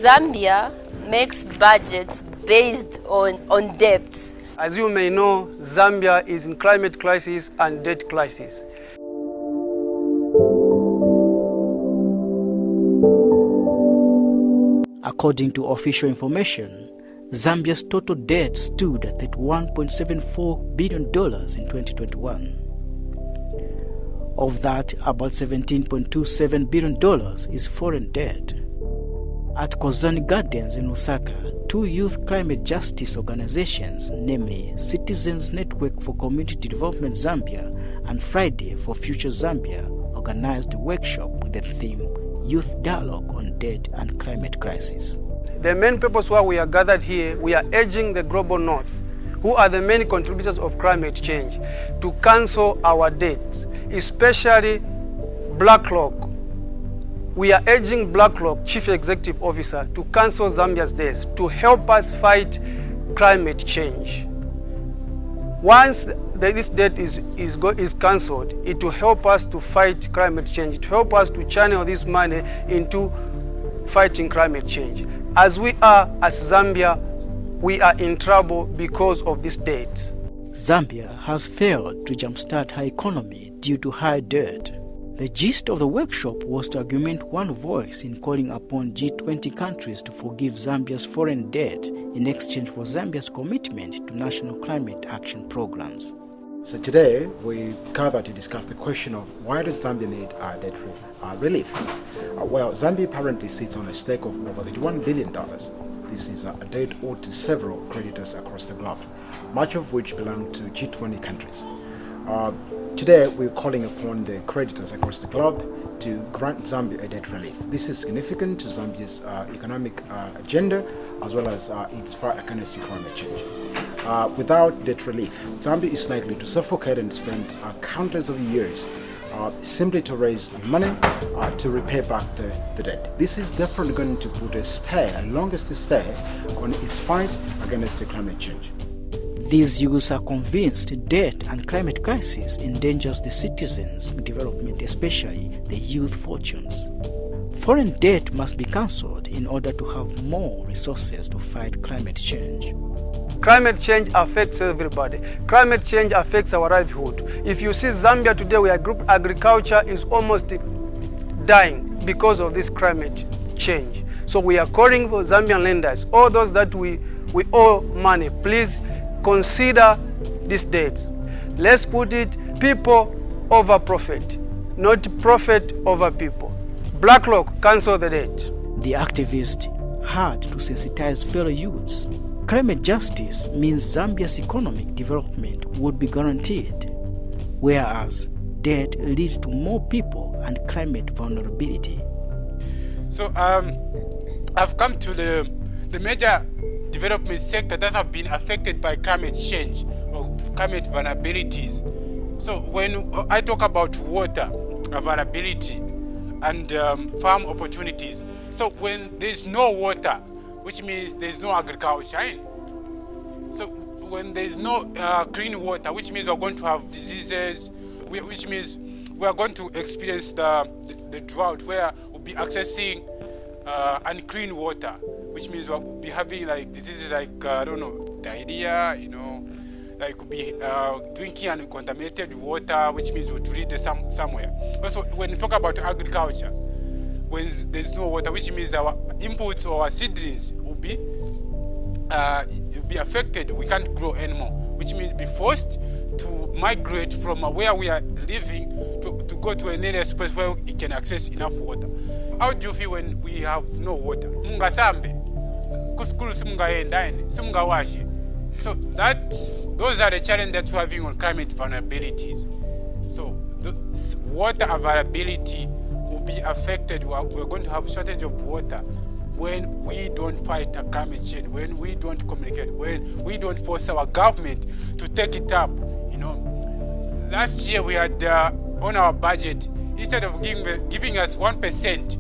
Zambia makes budgets based on debts. As you may know, Zambia is in climate crisis and debt crisis. According to official information, Zambia's total debt stood at $1.74 billion in 2021. Of that, about $17.27 billion is foreign debt. At Kozani Gardens in Osaka, two youth climate justice organizations, namely Citizens Network for Community Development Zambia and Friday for Future Zambia, organized a workshop with the theme Youth Dialogue on Debt and Climate Crisis. The main purpose why we are gathered here, we are urging the global north, who are the main contributors of climate change, to cancel our debts, especially BlackRock. We are urging BlackRock Chief Executive Officer to cancel Zambia's debts to help us fight climate change. Once this debt is cancelled, it will help us to fight climate change. It will help us to channel this money into fighting climate change. As we are, as Zambia, we are in trouble because of this debt. Zambia has failed to jumpstart her economy due to high debt. The gist of the workshop was to augment one voice in calling upon G20 countries to forgive Zambia's foreign debt in exchange for Zambia's commitment to national climate action programs. So today we gather to discuss the question of why does Zambia need debt relief? Well, Zambia apparently sits on a stake of over $31 billion. This is a debt owed to several creditors across the globe, much of which belong to G20 countries. Today, we're calling upon the creditors across the globe to grant Zambia a debt relief. This is significant to Zambia's economic agenda, as well as its fight against climate change. Without debt relief, Zambia is likely to suffocate and spend countless of years simply to raise money to repay back the debt. This is definitely going to put a longest stay on its fight against the climate change. These youths are convinced debt and climate crisis endangers the citizens' development, especially the youth fortunes. Foreign debt must be cancelled in order to have more resources to fight climate change. Climate change affects everybody. Climate change affects our livelihood. If you see Zambia today, where agriculture is almost dying because of this climate change. So we are calling for Zambian lenders, all those that we owe money, please consider this debt. Let's put it people over profit, not profit over people. BlackRock, cancel the debt. The activists had to sensitize fellow youths. Climate justice means Zambia's economic development would be guaranteed, whereas debt leads to more people and climate vulnerability. So I've come to the major development sector that have been affected by climate change or climate vulnerabilities. So when I talk about water availability and farm opportunities, so when there's no water, which means there's no agriculture. So when there's no clean water, which means we're going to have diseases, which means we are going to experience the drought where we'll be accessing unclean water, which means we'll be having like diseases like, diarrhea, like we'll be drinking uncontaminated water, which means we'll treat somewhere. Also, when you talk about agriculture, when there's no water, which means our inputs or our seedlings will be affected. We can't grow anymore, which means be forced to migrate from where we are living to go to an area space where we can access enough water. How do you feel when we have no water? Mungasambe, kuskulu simungaenda, simungawashi. So those are the challenges that we're having on climate vulnerabilities. So the water availability will be affected. We're going to have shortage of water when we don't fight climate change, when we don't communicate, when we don't force our government to take it up. Last year we had on our budget, instead of giving us 1%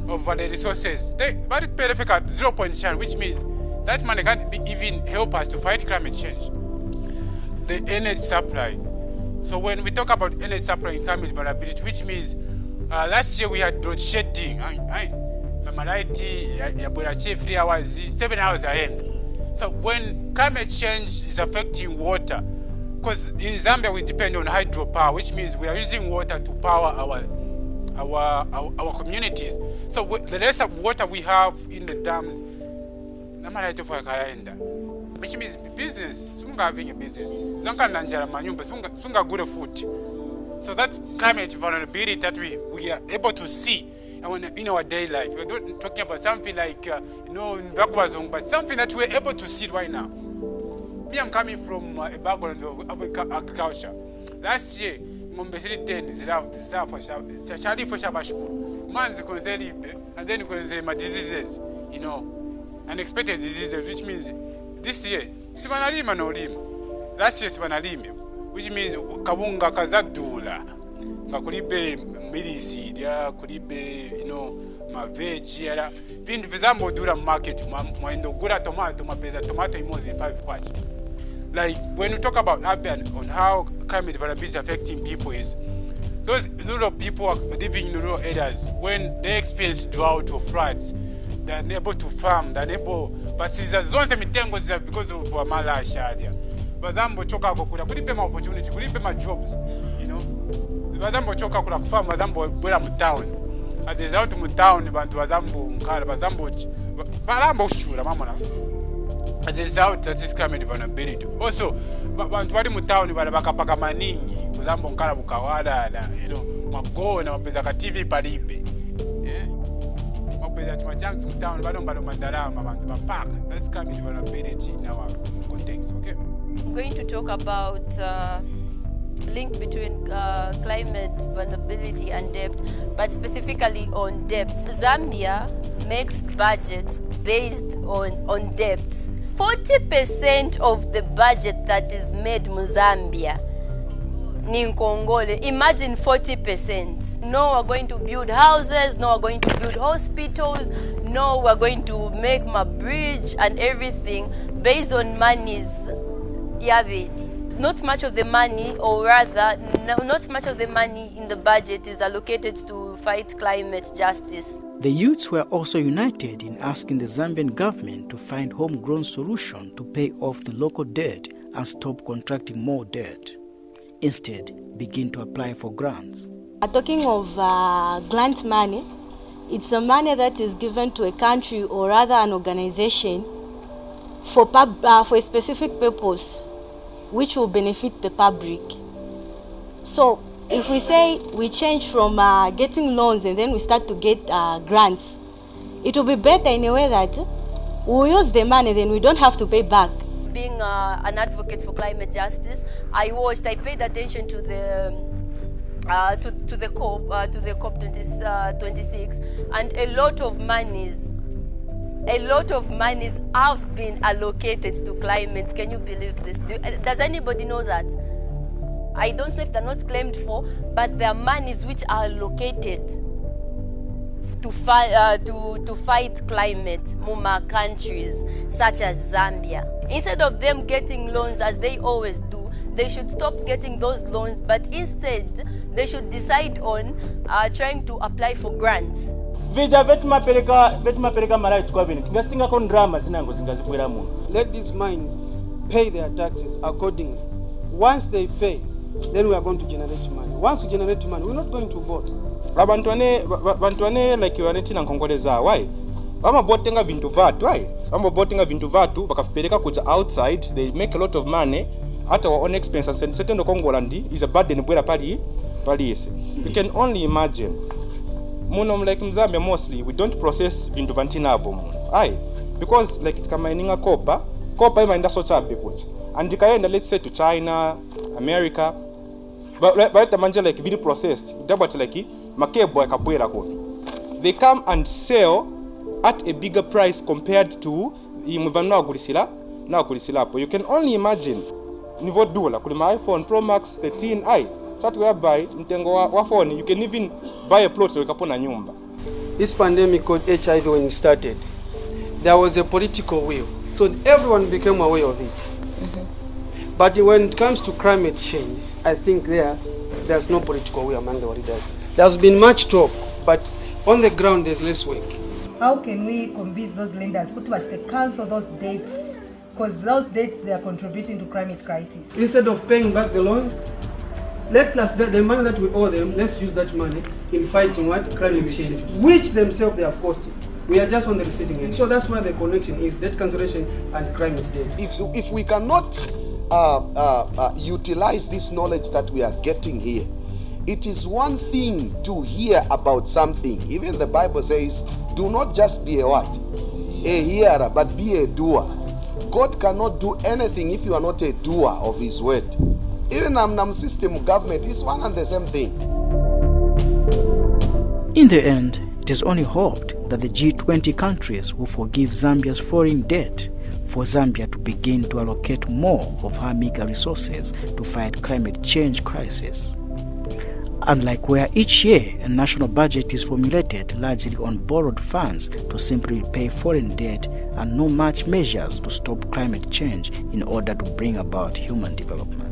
of the resources, they pay at 0.9, which means that money can't even help us to fight climate change. The energy supply. So when we talk about energy supply and climate vulnerability, which means last year we had load shedding. malaiti yabwera chi 3 hours 7 hours ahead. So when climate change is affecting water, because in Zambia we depend on hydropower, which means we are using water to power our communities. So the less of water we have in the dams, which means business, sunga having a business, sunga nanjara manyumba, sunga good food. So that's climate vulnerability that we are able to see in our daily life. We're not talking about something like, but something that we're able to see right now. Me, I'm coming from a background of agriculture. Last year, ngombe zili 10 zilizafa chalifu cha bashukuru. Manzi kwenze lipe, and then kwenze diseases, unexpected diseases, which means this year, sibanalima no lima. Last year sibanalima, which means kabunga kazadula. Nga kulibe milisi, dia kulibe, maveji, yara. Vindu vizambo dura market, mwendo gura tomato, mapeza tomato imozi 5 kwacha. Like when we talk about urban on how climate variability is affecting people is those rural people are living in rural areas. When they experience drought or floods, they are able to farm, they are able, but since zonte mitengo is because of mala shadia. Bazambo choka kukula, kulipe ma opportunity, kulipe ma jobs, Bazambo choka kula kufarm, bazambo bwela mu town. As a result mu town, bantu bazambo nkala, bazambo ushura mamona. As a result, that is climate vulnerability. Also, bantu bali mu town bakapaka maningi, kuzambo nkala bukawala, magona, mapeza ka TV palibe. Mapeza chumachangs mu town, balo mandarama, bantu bapaka. That's climate vulnerability in our context, okay? I'm going to talk about link between climate vulnerability and debt, but specifically on debt. Zambia makes budgets based on debts. 40% of the budget that is made in Zambia, Ninkongole, imagine 40%. No, we're going to build houses, no, we're going to build hospitals, no, we're going to make my bridge and everything based on monies. Not much of the money, or rather, not much of the money in the budget is allocated to fight climate justice. The youths were also united in asking the Zambian government to find homegrown solution to pay off the local debt and stop contracting more debt. Instead, begin to apply for grants. Talking of grant money, it's a money that is given to a country or rather an organization for a specific purpose, which will benefit the public. So if we say we change from getting loans and then we start to get grants, it will be better in a way that we use the money, then we don't have to pay back. Being an advocate for climate justice, I paid attention to the COP 26, and a lot of monies have been allocated to climate. Can you believe this? Does anybody know that? I don't know if they're not claimed for, but there are monies which are allocated to fight climate muma countries such as Zambia. Instead of them getting loans as they always do, they should stop getting those loans, but instead they should decide on trying to apply for grants. Vija vetumapereka mara chukwa bini tingasinga kon drama zinango zingazibwera mu. Let these mines pay their taxes accordingly. Once they pay, then we are going to generate money. Once we generate money, we're not going to vote. Bantuane like you are netina nkongoleza why? Bama botenga vintu vatu why? Bama botenga vintu vatu bakapeleka kuja outside, they make a lot of money at our own expense and certain Kongola is a burden bwera pali ise. You can only imagine. Muno like Zambia mostly we don't process vintu vantina hapo muno. Aye, because like it kama ininga copper ima inda socha bekuja. And ikaenda let's say to China, America, but the manja like very processed. Double like makebo yakabwera kono. They come and sell at a bigger price compared to imuvana gulisila na gulisila hapo. You can only imagine nivo dola kulima iPhone Pro Max 13i. Start whereby mtengo wa phone you can even buy a plot so ukapona nyumba. This pandemic called HIV when it started, there was a political will, so everyone became aware of it. Mm-hmm. But when it comes to climate change, I think there's no political will among the leaders. There's been much talk, but on the ground there's less work. how can we convince those lenders to cancel those debts? Because those debts, they are contributing to climate crisis. Instead of paying back the loans, let us, the money that we owe them, let's use that money in fighting what? Climate change, which themselves they have caused. We are just on the receiving end. So that's where the connection is, debt cancellation and climate debt. If we cannot utilize this knowledge that we are getting here, it is one thing to hear about something. Even the Bible says, do not just be a what? A hearer, but be a doer. God cannot do anything if you are not a doer of his word. Even our system government is one and the same thing. In the end, it is only hoped that the G20 countries will forgive Zambia's foreign debt for Zambia to begin to allocate more of her meager resources to fight climate change crisis. Unlike where each year a national budget is formulated largely on borrowed funds to simply repay foreign debt and no much measures to stop climate change in order to bring about human development.